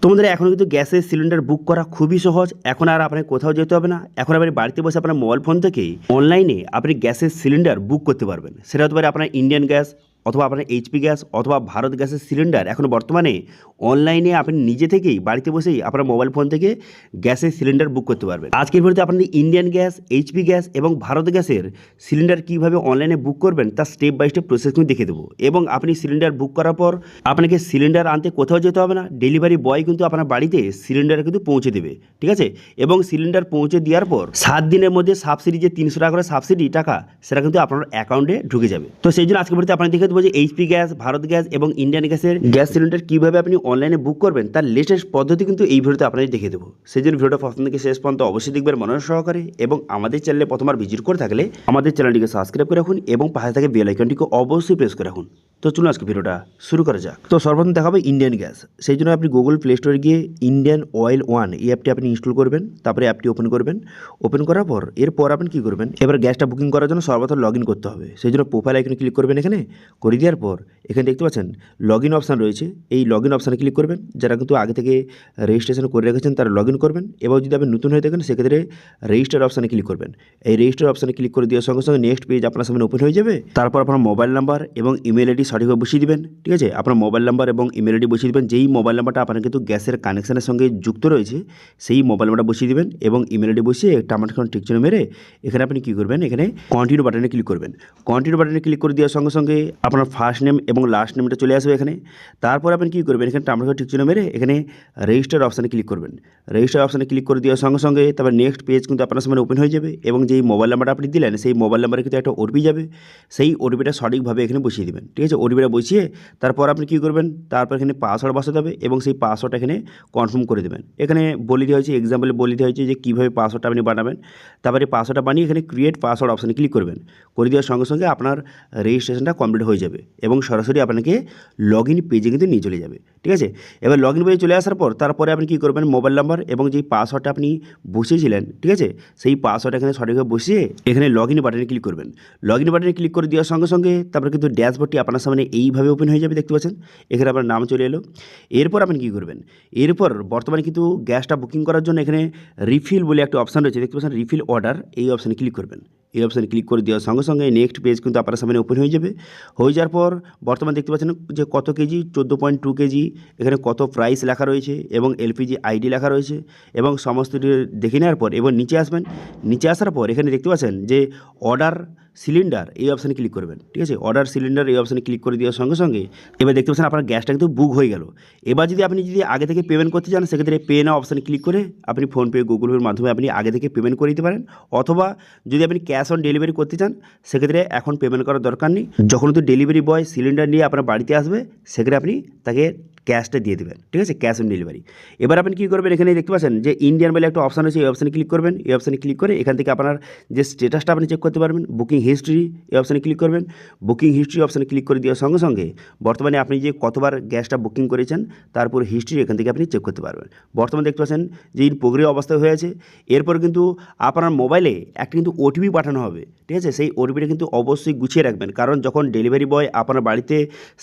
তো বন্ধুরা এখন কিন্তু গ্যাসের সিলিন্ডার বুক করা খুবই সহজ। এখন আর আপনাকে কোথাও যেতে হবে না। এখন আপনি বাড়িতে বসে আপনার মোবাইল ফোন থেকেই অনলাইনে আপনি গ্যাসের সিলিন্ডার বুক করতে পারবেন। সেটা হতে পারে আপনার ইন্ডিয়ান গ্যাস অথবা আপনার এইচপি গ্যাস অথবা ভারত গ্যাসের সিলিন্ডার। এখন বর্তমানে অনলাইনে আপনি নিজে থেকেই বাড়িতে বসেই আপনার মোবাইল ফোন থেকে গ্যাসের সিলিন্ডার বুক করতে পারবেন। আজকের ভিডিওতে আপনাদের ইন্ডিয়ান গ্যাস, এইচপি গ্যাস এবং ভারত গ্যাসের সিলিন্ডার কীভাবে অনলাইনে বুক করবেন তার স্টেপ বাই স্টেপ প্রসেস কিন্তু দেখে দেবো। এবং আপনি সিলিন্ডার বুক করার পর আপনাকে সিলিন্ডার আনতে কোথাও যেতে হবে না। ডেলিভারি বয় কিন্তু আপনার বাড়িতে সিলিন্ডার কিন্তু পৌঁছে দেবে, ঠিক আছে। এবং সিলিন্ডার পৌঁছে দেওয়ার পর 7 দিনের মধ্যে সাবসিডি যে 300 টাকা করে সাবসিডি টাকা, সেটা কিন্তু আপনার অ্যাকাউন্টে ঢুকে যাবে। তো সেই জন্য আজকের ভিডিওতে আপনাকে দেখে দেবো যে এইচপি গ্যাস, ভারত গ্যাস এবং ইন্ডিয়ান গ্যাসের গ্যাস সিলিন্ডার কীভাবে আপনি অনলাইনে বুক করবেন তার লেটেস্ট পদ্ধতি কিন্তু এই ভিডিওতে আপনাদের দেখে দেবো। সেই জন্য ভিডিওটা প্রথম থেকে শেষ পর্যন্ত অবশ্যই দেখবেন মনোযোগ সহকারে। এবং আমাদের চ্যানেলে প্রথমবার ভিজিট করে থাকলে আমাদের চ্যানেলটিকে সাবস্ক্রাইব করে রাখুন এবং পাশে থাকা বেল আইকনটিকে অবশ্যই প্রেস করে রাখুন। তো চলুন আজকে ভিডিওটা শুরু করা যাক। তো সর্বপ্রথম দেখাবো ইন্ডিয়ান গ্যাস। সেই জন্য আপনি গুগল প্লে স্টোরে গিয়ে ইন্ডিয়ান অয়েল 1 এই অ্যাপটি আপনি ইনস্টল করবেন। তারপরে অ্যাপটি ওপেন করবেন। ওপেন করার পর এরপর আপনি কী করবেন, এবার গ্যাসটা বুকিং করার জন্য সর্বপ্রথম লগ ইন করতে হবে। সেই জন্য প্রোফাইল আইকনে ক্লিক করবেন। এখানে করে দেওয়ার পর এখানে দেখতে পাচ্ছেন লগ ইন অপশান রয়েছে। এই লগ ইন অপশানে ক্লিক করবেন। যারা কিন্তু আগে থেকে রেজিস্ট্রেশন করে রেখেছেন তারা লগ ইন করবেন। এবার যদি আপনি নতুন হয়ে থাকেন সেক্ষেত্রে রেজিস্টার অপশানে ক্লিক করবেন। এই রেজিস্টার অপশানে ক্লিক করে দেওয়ার সঙ্গে সঙ্গে নেক্সট পেজ আপনার সামনে ওপেন হয়ে যাবে। তারপর আপনার মোবাইল নাম্বার এবং ইমেল আইডি সঠিকভাবে বসিয়ে দিবেন, ঠিক আছে। আপনার মোবাইল নাম্বার এবং ইমেল আইডি বসিয়ে দেবেন। যেই মোবাইল নাম্বারটা আপনার কিন্তু গ্যাসের কানেকশানের সঙ্গে যুক্ত রয়েছে সেই মোবাইল নাম্বারটা বসিয়ে দেবেন এবং ইমেল আইডি বসিয়ে একটা আমার টিক চিহ্ন মেরে এখানে আপনি কী করবেন, এখানে কন্টিনিউ বাটনে ক্লিক করবেন। কন্টিনিউ বাটনে ক্লিক করে দেওয়ার সঙ্গে সঙ্গে আপনার ফার্স্ট নেম এবং লাস্ট নেমটা চলে আসবে এখানে। তারপর আপনি কী করবেন, এখানে আমার টিক চিহ্ন মেরে এখানে রেজিস্টার অপশানে ক্লিক করবেন। রেজিস্টার অপশানে ক্লিক করে দেওয়ার সঙ্গে সঙ্গে তারপর নেক্সট পেজ কিন্তু আপনার সামনে ওপেন হয়ে যাবে। এবং যেই মোবাইল নাম্বারটা আপনি দিলেন সেই মোবাইল নাম্বারে কিন্তু একটা ওটিপি যাবে। সেই ওটিপিটা সঠিকভাবে এখানে বসিয়ে দেবেন, ঠিক আছে। ওটিপিটা বসিয়ে তারপর আপনি কী করবেন, তারপর এখানে পাসওয়ার্ড বসাতে হবে এবং সেই পাসওয়ার্ডটা এখানে কনফার্ম করে দেবেন। এখানে বলে দেওয়া হয়েছে, এক্সাম্পলে বলে দেওয়া হয়েছে যে কীভাবে পাসওয়ার্ডটা আপনি বানাবেন। তারপরে পাসওয়ার্ডটা বানিয়ে এখানে ক্রিয়েট পাসওয়ার্ড অপশানে ক্লিক করবেন। করে দেওয়ার সঙ্গে সঙ্গে আপনার রেজিস্ট্রেশনটা কমপ্লিট হয়ে যাবে এবং সরাসরি আপনাকে লগ ইন পেজে কিন্তু নিয়ে চলে যাবে, ঠিক আছে। এবার লগ ইন পেজে চলে আসার পর তারপরে আপনি কী করবেন, মোবাইল নাম্বার এবং যেই পাসওয়ার্ডটা আপনি বসিয়েছিলেন, ঠিক আছে, সেই পাসওয়ার্ড এখানে সঠিকভাবে বসিয়ে এখানে লগ ইন বাটনে ক্লিক করবেন। লগ ইন বাটনে ক্লিক করে দেওয়ার সঙ্গে সঙ্গে তারপরে কিন্তু ড্যাশবোর্ডটি আপনার সামনে এইভাবে ওপেন হয়ে যাবে, দেখতে পাচ্ছেন। এখানে আপনার নাম চলে এলো। এরপর আপনি কী করবেন, এরপর বর্তমানে কিন্তু গ্যাসটা বুকিং করার জন্য এখানে রিফিল বলে একটা অপশান রয়েছে, দেখতে পাচ্ছেন, রিফিল অর্ডার। এই অপশানে ক্লিক করবেন। এই অপশানে ক্লিক করে দেওয়ার সঙ্গে সঙ্গে নেক্সট পেজ কিন্তু আপনার সামনে ওপেন হয়ে যাবে। হয়ে যাওয়ার পর বর্তমানে দেখতে পাচ্ছেন যে কত কেজি, 14.2 কেজি, এখানে কত প্রাইস লেখা রয়েছে এবং এলপিজি আইডি লেখা রয়েছে এবং সমস্ত দেখে নেওয়ার পর এবার নিচে আসবেন। নিচে আসার পর এখানে দেখতে পাচ্ছেন যে অর্ডার সিলিন্ডার এই অপশানে ক্লিক করবেন, ঠিক আছে। অর্ডার সিলিন্ডার এই অপশানে ক্লিক করে দেওয়ার সঙ্গে সঙ্গে এবার দেখতে পাচ্ছেন আপনার গ্যাসটা কিন্তু বুক হয়ে গেল। এবার যদি আপনি আগে থেকে পেমেন্ট করতে চান সেক্ষেত্রে পে নাও অপশানে ক্লিক করে আপনি ফোনপে, গুগল পের মাধ্যমে আপনি আগে থেকে পেমেন্ট করে দিতে পারেন। অথবা যদি আপনি ক্যাশ অন ডেলিভারি করতে চান সেক্ষেত্রে এখন পেমেন্ট করার দরকার নেই। যখন তো ডেলিভারি বয় সিলিন্ডার নিয়ে আপনার বাড়িতে আসবে সেক্ষেত্রে আপনি তাকে ক্যাশটা দিয়ে দেবেন, ঠিক আছে, ক্যাশ অন ডেলিভারি। এবার আপনি কী করবেন, এখানে দেখতে পাচ্ছেন যে ইন্ডিয়ান বলে একটা অপশান আছে, এই অপশানে ক্লিক করবেন। এই অপশানে ক্লিক করে এখান থেকে আপনার যে স্ট্যাটাসটা আপনি চেক করতে পারবেন। বুকিং হিস্ট্রি এই অপশানে ক্লিক করবেন। বুকিং হিস্ট্রি অপশানে ক্লিক করে দেওয়ার সঙ্গে সঙ্গে বর্তমানে আপনি যে কতবার গ্যাসটা বুকিং করেছেন তারপর হিস্ট্রি এখান থেকে আপনি চেক করতে পারবেন। বর্তমানে দেখতে পাচ্ছেন যে ইন প্রোগ্রেস অবস্থায় হয়ে আছে। এরপর কিন্তু আপনার মোবাইলে একটা কিন্তু ওটিপি পাঠানো হবে, ঠিক আছে। সেই ওটিপিটা কিন্তু অবশ্যই গুছিয়ে রাখবেন, কারণ যখন ডেলিভারি বয় আপনার বাড়িতে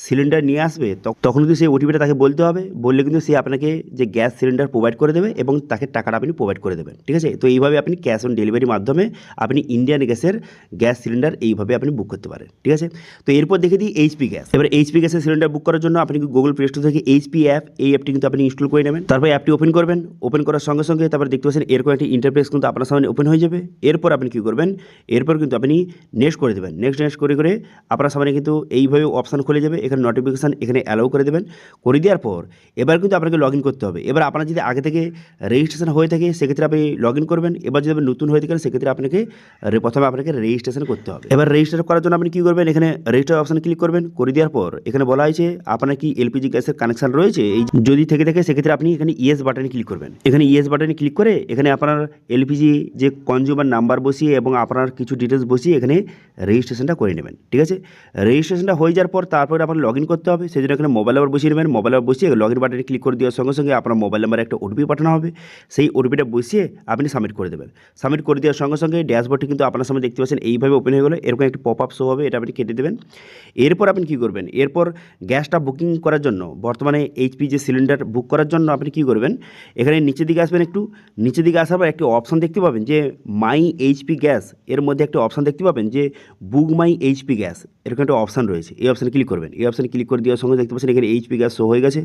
সিলিন্ডার নিয়ে আসবে তখন কিন্তু সেই ওটিপিটা তাকে বলতে হবে। বললে কিন্তু সে আপনাকে যে গ্যাস সিলিন্ডার প্রোভাইড করে দেবে এবং তাকে টাকাটা আপনি প্রোভাইড করে দেবেন, ঠিক আছে। তো এইভাবে আপনি ক্যাশ অন ডেলিভারির মাধ্যমে আপনি ইন্ডিয়ান গ্যাসের গ্যাস সিলিন্ডার এইভাবে আপনি বুক করতে পারেন, ঠিক আছে। তো এরপর দেখে দিই এইচপি গ্যাস। এবার এইচপি গ্যাসের সিলিন্ডার বুক করার জন্য আপনি গুগল প্লে স্টোর থেকে এইচপি অ্যাপ, এই অ্যাপটি কিন্তু আপনি ইনস্টল করে নেবেন। তারপর অ্যাপটি ওপেন করবেন। ওপেন করার সঙ্গে সঙ্গে তারপর দেখতে পাচ্ছেন এরকম একটি ইন্টারফেস কিন্তু আপনার সামনে ওপেন হয়ে যাবে। এরপর আপনি কী করবেন, এরপর কিন্তু আপনি নেক্সট করে দেবেন। নেক্সট করে করে আপনার সামনে কিন্তু এইভাবে অপশান খুলে যাবে। এখানে নোটিফিকেশান এখানে অ্যালাউ করে দেবেন। করে দেওয়ার পর এবার কিন্তু আপনাকে লগ ইন করতে হবে। এবার আপনার যদি আগে থেকে রেজিস্ট্রেশন হয়ে থাকে সেক্ষেত্রে আপনি লগ ইন করবেন। এবার যদি আপনি নতুন হয়ে থাকেন সেক্ষেত্রে আপনাকে প্রথমে আপনাকে রেজিস্ট্রেশন করতে হবে। এবার রেজিস্ট্রেশন করার জন্য আপনি কী করবেন, এখানে রেজিস্টার অপশানে ক্লিক করবেন। করে দেওয়ার পর এখানে বলা হয়েছে আপনার কি এলপিজি গ্যাসের কানেকশান রয়েছে, এই যদি থেকে থাকে সেক্ষেত্রে আপনি এখানে ইয়েস বাটনে ক্লিক করবেন। এখানে ইয়েস বাটনে ক্লিক করে এখানে আপনার এলপিজি যে কনজিউমার নাম্বার বসিয়ে এবং আপনার কিছু ডিটেলস বসিয়ে এখানে রেজিস্ট্রেশনটা করে নেবেন, ঠিক আছে। রেজিস্ট্রেশনটা হয়ে যাওয়ার পর তারপরে আপনার লগ ইন করতে হবে। সেই জন্য এখানে মোবাইল নাম্বার বসিয়ে নেবেন। মোবাইল মোবাইল নাম্বার বসিয়ে লগ ইন বাটনে ক্লিক করে দেওয়ার সঙ্গে সঙ্গে আপনার মোবাইল নাম্বারে একটা ওটিপি পাঠানো হবে। সেই ওটিপিটা বসিয়ে আপনি সাবমিট করে দেবেন। সাবমিট করে দেওয়ার সঙ্গে সঙ্গে ড্যাশবোর্ডটি কিন্তু আপনার সামনে দেখতে পাচ্ছেন এইভাবে ওপেন হয়ে গেলো। এরকম একটি পপ আপ শো হবে, এটা আপনি কেটে দেবেন। এরপর আপনি কী করবেন, এরপর গ্যাসটা বুকিং করার জন্য বর্তমানে এইচপি যে সিলিন্ডার বুক করার জন্য আপনি কী করবেন, এখানে নিচের দিকে আসবেন, একটু নিচের দিকে আসার পর একটি অপশান দেখতে পাবেন যে মাই এইচপি গ্যাস, এর মধ্যে একটা অপশান দেখতে পাবেন যে বুক মাই এইচপি গ্যাস, এরকম একটা অপশান রয়েছে। এই অপশানে ক্লিক করবেন। এই অপশানে ক্লিক করে দেওয়ার সঙ্গে দেখতে পাচ্ছেন এখানে এইচপি গ্যাস শো হয়ে গেছে।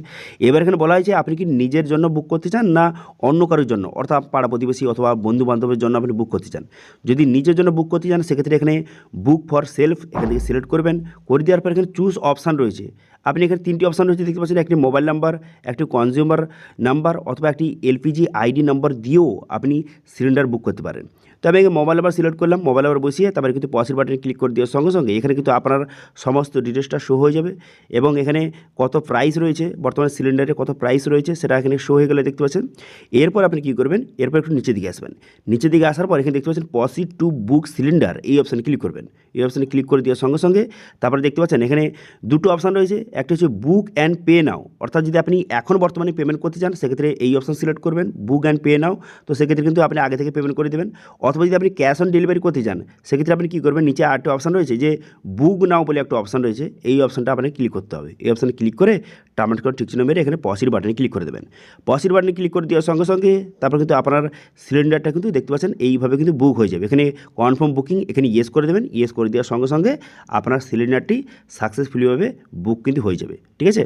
এবার এখানে বলা হয়েছে আপনি কি নিজের জন্য বুক করতে চান না অন্য কারোর জন্য, অর্থাৎ পাড়া প্রতিবেশী অথবা বন্ধু বান্ধবের জন্য আপনি বুক করতে চান। যদি নিজের জন্য বুক করতে চান সেক্ষেত্রে এখানে বুক ফর সেলফ এখান থেকে সিলেক্ট করবেন। করে দেওয়ার পর এখানে চুজ অপশান রয়েছে। আপনি এখানে 3টি অপশান রয়েছে দেখতে পাচ্ছেন, একটি মোবাইল নাম্বার, একটি কনজিউমার নাম্বার অথবা একটি এলপিজি আইডি নাম্বার দিয়েও আপনি সিলিন্ডার বুক করতে পারেন। তো আমি মোবাইল নাম্বার সিলেক্ট করলাম, মোবাইল নাম্বার বসিয়ে তারপরে কিন্তু পসের বাটনে ক্লিক করে দেওয়ার সঙ্গে সঙ্গে এখানে কিন্তু আপনার সমস্ত ডিটেলসটা শো হয়ে যাবে এবং এখানে কত প্রাইস রয়েছে, বর্তমানে সিলিন্ডারে কত প্রাইস রয়েছে সেটা এখানে শো হয়ে গেলে দেখতে পাচ্ছেন। এরপর আপনি কী করবেন, এরপর একটু নিচের দিকে আসবেন। নিচের দিকে আসার পর এখানে দেখতে পাচ্ছেন প্রসিড টু বুক সিলিন্ডার, এই অপশানে ক্লিক করবেন। এই অপশানে ক্লিক করে দেওয়ার সঙ্গে সঙ্গে তারপরে দেখতে পাচ্ছেন এখানে দুটো অপশান রয়েছে, একটা হচ্ছে বুক অ্যান্ড পে নাও, অর্থাৎ যদি আপনি এখন বর্তমানে পেমেন্ট করতে চান সেক্ষেত্রে এই অপশান সিলেক্ট করবেন বুক অ্যান্ড পে নাও। তো সেক্ষেত্রে কিন্তু আপনি আগে থেকে পেমেন্ট করে দেবেন। অথবা যদি আপনি ক্যাশ অন ডেলিভারি করতে চান সেক্ষেত্রে আপনি কী করবেন, নিচে আরেকটা অপশান রয়েছে যে বুক নাও বলে একটা অপশান রয়েছে, এই অপশানটা আপনাকে ক্লিক করতে হবে। এই অপশানে ক্লিক করে টার্মিনেট করে ঠিক চিহ্ন মেরে এখানে পসির বাটনে ক্লিক করে দেবেন। পসির বাটনে ক্লিক করে দেওয়ার সঙ্গে সঙ্গে তারপর কিন্তু আপনার সিলিন্ডারটা কিন্তু দেখতে পাচ্ছেন এইভাবে কিন্তু বুক হয়ে যাবে। এখানে কনফার্ম বুকিং এখানে ইয়েস করে দেবেন। ইয়েস করে দেওয়ার সঙ্গে সঙ্গে আপনার সিলিন্ডারটি সাকসেসফুলিভাবে বুক কিন্তু হয়ে যাবে। ঠিক আছে,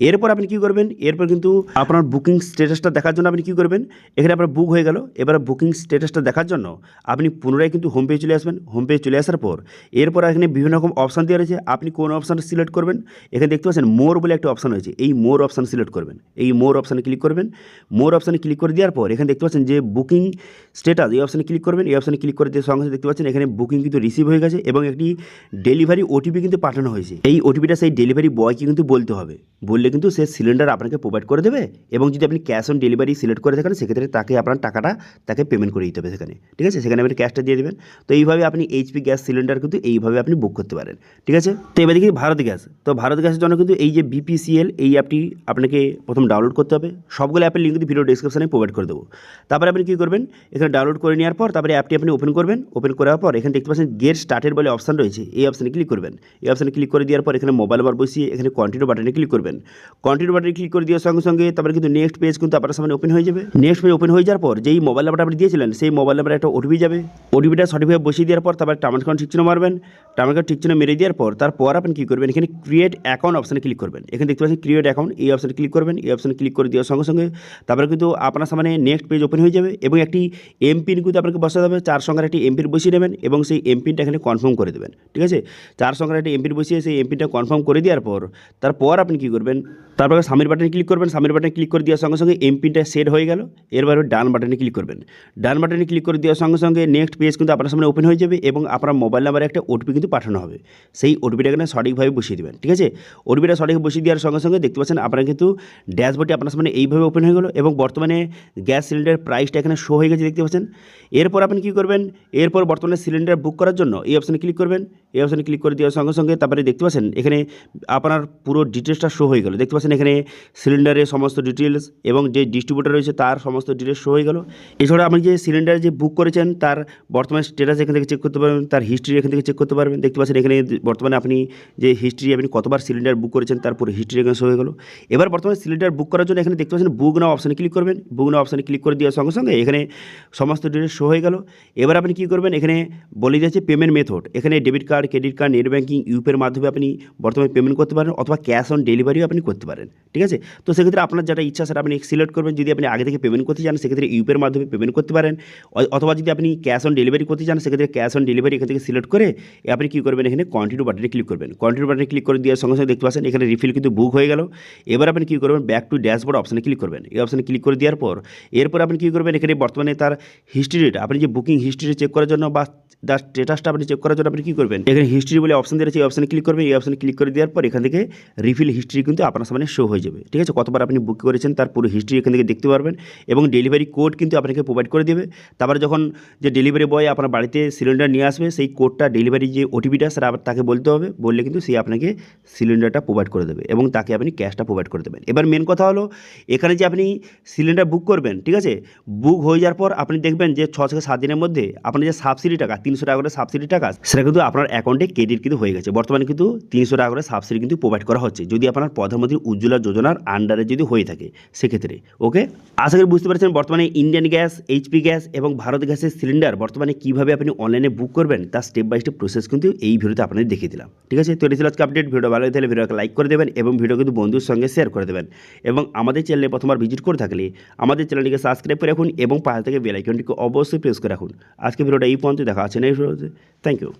এরপর আপনি কী করবেন, এরপর কিন্তু আপনার বুকিং স্ট্যাটাসটা দেখার জন্য আপনি কী করবেন, এখানে আপনার বুক হয়ে গেল। এবার বুকিং স্ট্যাটাসটা দেখার জন্য আপনি পুনরায় কিন্তু হোম পেজে চলে আসবেন। হোম পেজে চলে আসার পর এরপর এখানে বিভিন্ন রকম অপশান দেওয়া রয়েছে, আপনি কোন অপশানটা সিলেক্ট করবেন। এখানে দেখতে পাচ্ছেন মোর বলে একটা অপশান রয়েছে, এই মোর অপশান সিলেক্ট করবেন। এই মোর অপশানে ক্লিক করবেন। মোর অপশানে ক্লিক করে দেওয়ার পর এখানে দেখতে পাচ্ছেন যে বুকিং স্ট্যাটাস, এই অপশানে ক্লিক করবেন। এই অপশানে ক্লিক করে দেওয়ার সঙ্গে দেখতে পাচ্ছেন এখানে বুকিং কিন্তু রিসিভ হয়ে গেছে এবং একটি ডেলিভারি ওটিপি কিন্তু পাঠানো হয়েছে। এই ওটিপিটা সেই ডেলিভারি বয়কে কিন্তু বলতে হবে, বললে কিন্তু সে সিলিন্ডার আপনাকে প্রোভাইড করে দেবে। এবং যদি আপনি ক্যাশ অন ডেলিভারি সিলেক্ট করে থাকেন সেক্ষেত্রে তাকে আপনার টাকাটা তাকে পেমেন্ট করে দিতে হবে সেখানে। ঠিক আছে, সেখানে আপনি ক্যাশটা দিয়ে দেবেন। তো এইভাবে আপনি এইচপি গ্যাস সিলিন্ডার কিন্তু এইভাবে আপনি বুক করতে পারেন। ঠিক আছে, তো এবার দেখি ভারত গ্যাস। তো ভারত গ্যাসের জন্য কিন্তু এই যে বিপিসিএল এই অ্যাপটি আপনাকে প্রথম ডাউনলোড করতে হবে। সবগুলো অ্যাপের লিঙ্ক কিন্তু ভিডিও ডিসক্রিপশনে প্রোভাইড করে দেবো। তারপরে আপনি কী করবেন, এখানে ডাউনলোড করে নেওয়ার পর তারপরে অ্যাপটি আপনি ওপেন করবেন। ওপেন করার পর এখানে দেখতে পাচ্ছেন গেট স্টার্টেড বলে অপশান রয়েছে, এই অপশানে ক্লিক করবেন। এই অপশানে ক্লিক করে দেওয়ার পর এখানে মোবাইল নাম্বার বসিয়ে এখানে কন্টিনিউ বাটনে ক্লিক করবেন। কন্টিনিউ বাটনে ক্লিক করে দেওয়ার সঙ্গে সঙ্গে তারপরে কিন্তু নেক্সট পেজ কিন্তু আপনার সামনে ওপেন হয়ে যাবে। নেক্সট পেজ ওপেন হয়ে যাওয়ার পর যেই মোবাইল নাম্বারটা আপনি দিয়েছিলেন সেই মোবাইল নাম্বারে একটা ওটিপি যাবে। ওটিপিটা সঠিকভাবে বসিয়ে দেওয়ার পর তারপরে টার্মিনেট ঠিক চিহ্ন মারবেন। টার্মিনেট ঠিক চিহ্ন মেরে দেওয়ার পর তারপর আপনি কী করবেন, এখানে ক্রিয়েট অ্যাকাউন্ট অপশানে ক্লিক করবেন। এখানে দেখতে পাচ্ছেন ক্রিয়েট অ্যাকাউন্ট, এই অপশানে ক্লিক করবেন। এই অপশানে ক্লিক করে দেওয়ার সঙ্গে সঙ্গে তারপরে কিন্তু আপনার সামনে নেক্সট পেজ ওপেন হয়ে যাবে এবং একটি এমপিন কিন্তু আপনাকে বসাতে হবে। 4 সংখ্যার একটি এমপিন বসিয়ে নেবেন এবং সেই এমপিনটা এখানে কনফার্ম করে দেবেন। ঠিক আছে, 4 সংখ্যার একটি এমপিন বসিয়ে সেই এমপিনটা কনফার্ম করে দেওয়ার পর তারপর আপনি কী করবেন, তারপরে সাবমিট বাটনে ক্লিক করবেন। সাবমিট বাটনে ক্লিক করে দেওয়ার সঙ্গে সঙ্গে এমপিনটা সেট হয়ে গেল। এরপর ডান বাটনে ক্লিক করবেন। ডান বাটনে ক্লিক করে দেওয়ার সঙ্গে সঙ্গে নেক্সট পেজ কিন্তু আপনার সামনে ওপেন হয়ে যাবে এবং আপনার মোবাইল নাম্বারে একটা ওটিপি কিন্তু পাঠানো হবে। সেই ওটিপিটা এখানে সঠিকভাবে বসিয়ে দেবেন। ঠিক আছে, ওটিপিটা সঠিক বসিয়ে দেওয়ার সঙ্গে সঙ্গে দেখতে পাচ্ছেন আপনার কিন্তু ড্যাশবোর্ডটি আপনার সামনে এইভাবে ওপেন হয়ে গেল এবং বর্তমানে গ্যাস সিলিন্ডারের প্রাইসটা এখানে শো হয়ে গেছে দেখতে পাচ্ছেন। এরপর আপনি কী করবেন, এরপর বর্তমানে সিলিন্ডার বুক করার জন্য এই অপশানে ক্লিক করবেন। এই অপশানে ক্লিক করে দেওয়ার সঙ্গে সঙ্গে তারপরে দেখতে পাচ্ছেন এখানে আপনার পুরো ডিটেলসটা শো হয়ে গেল। দেখতে পাচ্ছেন এখানে সিলিন্ডারের সমস্ত ডিটেলস এবং যে ডিস্ট্রিবিউটার রয়েছে তার সমস্ত ডিটেলস শো হয়ে গেল। এছাড়া আপনি যে সিলিন্ডার যে বুক করেছেন তার বর্তমান স্ট্যাটাস এখান থেকে চেক করতে পারবেন, তার হিস্ট্রি এখান থেকে চেক করতে পারবেন। দেখতে পাচ্ছেন এখানে বর্তমানে আপনি যে হিস্ট্রি আপনি কতবার সিলিন্ডার বুক করেছেন তার পুরো হিস্ট্রি এখানে শো হয়ে গেল। এবার বর্তমানে সিলিন্ডার বুক করার জন্য এখানে দেখতে পাচ্ছেন বুক নাও অপশানে ক্লিক করবেন। বুক নাও অপশানে ক্লিক করে দেওয়ার সঙ্গে সঙ্গে এখানে সমস্ত ডিটেলস শো হয়ে গেল। এবার আপনি কী করবেন, এখানে বলে দিয়েছে পেমেন্ট মেথড, এখানে debit card, credit card, net banking, ইউপিআইয়ের মাধ্যমে আপনি বর্তমানে পেমেন্ট করতে পারেন অথবা ক্যাশ অন ডেলিভারিও আপনি করতে পারেন। ঠিক আছে, তো সেক্ষেত্রে আপনার যেটা ইচ্ছা সেটা আপনি সিলেক্ট করবেন। যদি আপনি আগে থেকে পেমেন্ট করতে চান সেক্ষেত্রে ইউপিআইয়ের মাধ্যমে পেমেন্ট করতে পারেন অথবা যদি আপনি ক্যাশ অন ডেলিভারি করতে চান সেক্ষেত্রে ক্যাশ অন ডেলিভারি এখান থেকে সিলেক্ট করে আপনি কী করবেন, এখানে কন্টিনিউ বাটনে ক্লিক করবেন। কন্টিনিউ বাটনে ক্লিক করে দেওয়ার সঙ্গে সঙ্গে দেখতে পাচ্ছেন এখানে রিফিল কিন্তু বুক হয়ে গেল। এবার আপনি কী করবেন, ব্যাক টু ড্যাশবোর্ড অপশানে ক্লিক করবেন। এই অপশানে ক্লিক করে দেওয়ার পর এরপর আপনি কী করবেন, এখানে বর্তমানে তার হিস্ট্রিটা আপনি যে বুকিং হিস্ট্রি চেক করার জন্য বা তার স্ট্যাটাসটা আপনি চেক করার জন্য আপনি কী করবেন, এখানে হিস্ট্রি বলে অপশন দিয়েছে, এই অপশানে ক্লিক করবেন। এই অপশানে ক্লিক করে দেওয়ার পর এখান থেকে রিফিল হিস্ট্রি কিন্তু আপনার সামনে শো হয়ে যাবে। ঠিক আছে, কতবার আপনি বুক করেছেন তার পুরো হিস্ট্রি এখান থেকে দেখতে পারবেন এবং ডেলিভারি কোড কিন্তু আপনাকে প্রোভাইড করে দেবে। তারপরে যখন যে ডেলিভারি বয় আপনার বাড়িতে সিলিন্ডার নিয়ে আসবে, সেই কোডটা ডেলিভারি যে ওটিপিটা সেটা আবার তাকে বলতে হবে, বললে কিন্তু সে আপনাকে সিলিন্ডারটা প্রোভাইড করে দেবে এবং তাকে আপনি ক্যাশটা প্রোভাইড করে দেবেন। এবার মেন কথা হলো এখানে যে আপনি সিলিন্ডার বুক করবেন, ঠিক আছে, বুক হয়ে যাওয়ার পর আপনি দেখবেন যে 6 থেকে 7 দিনের মধ্যে আপনার যে সাবসিডি টাকা 300 টাকা করে সাবসিডি টাকা সেটা কিন্তু আপনার অ্যাকাউন্টে ক্রেডিট কিন্তু হয়ে গেছে। বর্তমানে কিন্তু 300 টাকা করে সাবসিডি কিন্তু প্রোভাইড করা হচ্ছে যদি আপনার প্রধানমন্ত্রী উজ্জ্বলা যোজনার আন্ডারে যদি হয়ে থাকে সেক্ষেত্রে। ওকে, আশা করি বুঝতে পারছেন বর্তমানে ইন্ডিয়ান গ্যাস, এইচপি গ্যাস এবং ভারত গ্যাসের সিলিন্ডার বর্তমানে কীভাবে আপনি অনলাইনে বুক করবেন তার স্টেপ বাই স্টেপ প্রসেস কিন্তু এই ভিডিওতে আপনাদের দেখিয়ে দিলাম। ঠিক আছে, তো এটা ছিল আজকে আপডেট। ভিডিও ভালো হয়ে থাকলে ভিডিওকে লাইক করে দেবেন এবং ভিডিও কিন্তু বন্ধুর সঙ্গে শেয়ার করে দেবেন এবং আমাদের চ্যানেলে প্রথমবার ভিজিট করে থাকলে আমাদের চ্যানেলটিকে সাবস্ক্রাইব করে রাখুন এবং পাশে থেকে বেল আইকনটিকে অবশ্যই প্রেস করে রাখুন। আজকে ভিডিওটা এই পর্যন্ত, দেখা আছে নেক্সট ভিডিওতে। Thank you.